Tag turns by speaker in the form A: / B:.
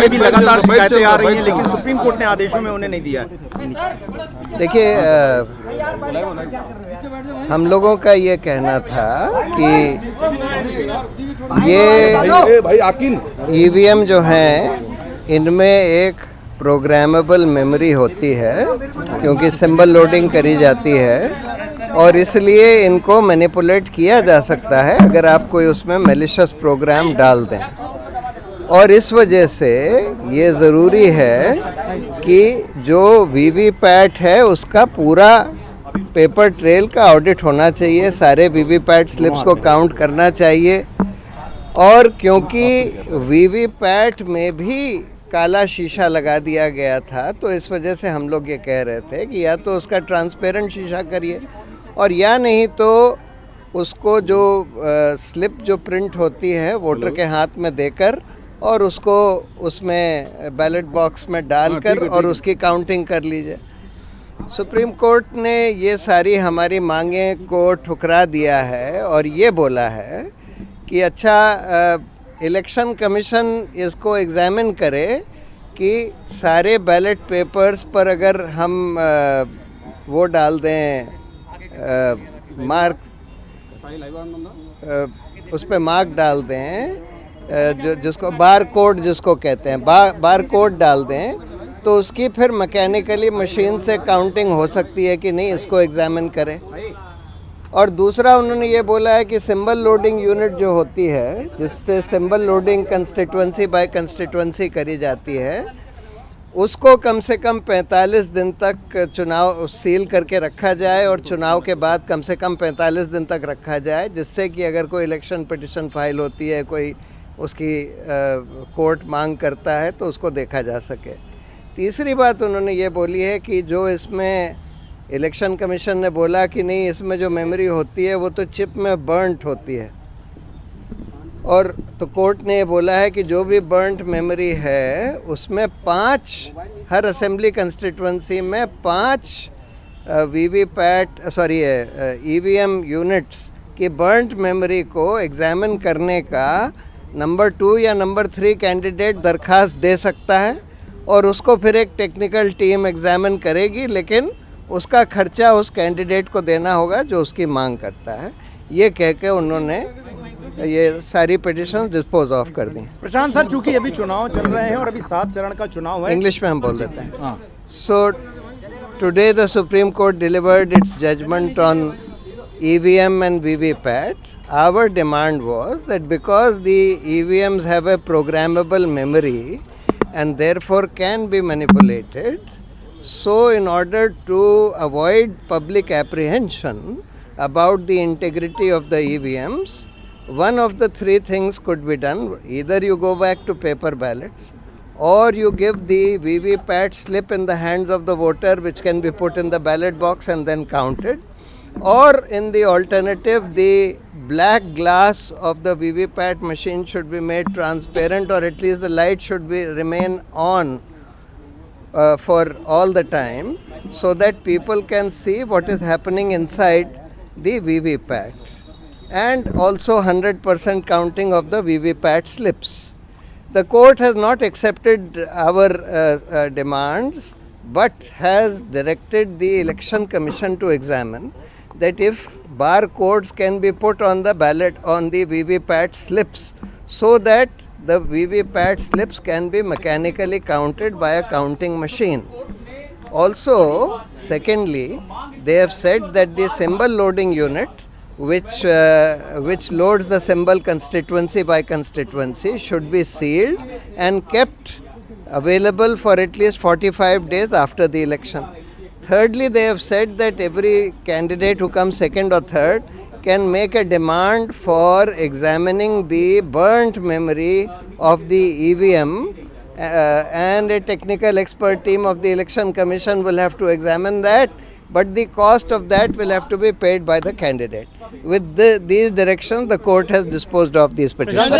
A: पे भी लगातार शिकायतें आ रही हैं, लेकिन सुप्रीम कोर्ट ने आदेशों में उन्हें नहीं दिया है।
B: देखिए, हम लोगों का ये कहना था कि ये ईवीएम जो हैं इनमें एक प्रोग्रामेबल मेमोरी होती है, क्योंकि सिंबल लोडिंग करी जाती है और इसलिए इनको मैनिपुलेट किया जा सकता है अगर आप कोई उसमें मैलिशियस प्रोग्राम डाल दें। और इस वजह से ये ज़रूरी है कि जो वीवीपैट है उसका पूरा पेपर ट्रेल का ऑडिट होना चाहिए, सारे वीवीपैट स्लिप्स को काउंट करना चाहिए। और क्योंकि वीवीपैट में भी काला शीशा लगा दिया गया था, तो इस वजह से हम लोग ये कह रहे थे कि या तो उसका ट्रांसपेरेंट शीशा करिए और या नहीं तो उसको जो स्लिप जो प्रिंट होती है वोटर के हाथ में देकर और उसको उसमें बैलेट बॉक्स में डालकर और उसकी काउंटिंग कर लीजिए। सुप्रीम कोर्ट ने ये सारी हमारी मांगें को ठुकरा दिया है और ये बोला है कि अच्छा, इलेक्शन कमीशन इसको एग्जामिन करे कि सारे बैलेट पेपर्स पर अगर हम वो डाल दें मार्क, उस पर मार्क डाल दें, जिसको बार कोड जिसको कहते हैं, बार कोड डाल दें, तो उसकी फिर मैकेनिकली मशीन से काउंटिंग हो सकती है कि नहीं, इसको एग्जामिन करें। और दूसरा उन्होंने ये बोला है कि सिंबल लोडिंग यूनिट जो होती है, जिससे symbol loading constituency by constituency करी जाती है, उसको कम से कम 45 दिन तक चुनाव सील करके रखा जाए और चुनाव के बाद कम से कम 45 दिन तक रखा जाए, जिससे कि अगर कोई इलेक्शन पिटिशन फाइल होती है, कोई उसकी कोर्ट मांग करता है, तो उसको देखा जा सके। तीसरी बात उन्होंने ये बोली है कि जो इसमें इलेक्शन कमीशन ने बोला कि नहीं, इसमें जो मेमोरी होती है वो तो चिप में बर्नट होती है, और तो कोर्ट ने ये बोला है कि जो भी बर्नट मेमोरी है उसमें 5 हर असेंबली कंस्टिट्यूंसी में 5 ईवीएम यूनिट्स की बर्नट मेमोरी को एग्जामिन करने का नंबर 2 या नंबर 3 कैंडिडेट दरख्वास्त दे सकता है और उसको फिर एक टेक्निकल टीम एग्जामिन करेगी, लेकिन उसका खर्चा उस कैंडिडेट को देना होगा जो उसकी मांग करता है। ये कह के उन्होंने ये सारी पिटिशन डिस्पोज ऑफ कर दी।
A: प्रशांत सर, चूंकि अभी चुनाव चल रहे हैं और अभी 7 चरण का चुनाव है,
B: इंग्लिश में हम बोल देते हैं। So today the supreme court delivered its judgment on EVM and VVPAT. Our demand was that because the EVMs have a programmable memory and therefore can be manipulated, so in order to avoid public apprehension about the integrity of the EVMs, one of the 3 things could be done. Either you go back to paper ballots, or you give the VVPAT slip in the hands of the voter, which can be put in the ballot box and then counted, or in the alternative, the black glass of the VVPAT machine should be made transparent, or at least the light should be remain on for all the time, so that people can see what is happening inside the VVPAT, and also 100% counting of the VVPAT slips. The court has not accepted our demands, but has directed the Election Commission to examine that if barcodes can be put on the ballot on the VVPAT slips, so that the VVPAT slips can be mechanically counted by a counting machine. Also, secondly, they have said that the symbol loading unit, which loads the symbol constituency by constituency, should be sealed and kept available for at least 45 days after the election. Thirdly, they have said that every candidate who comes second or third can make a demand for examining the burnt memory of the EVM, and a technical expert team of the Election Commission will have to examine that, but the cost of that will have to be paid by the candidate. With these directions, the court has disposed of these petitions.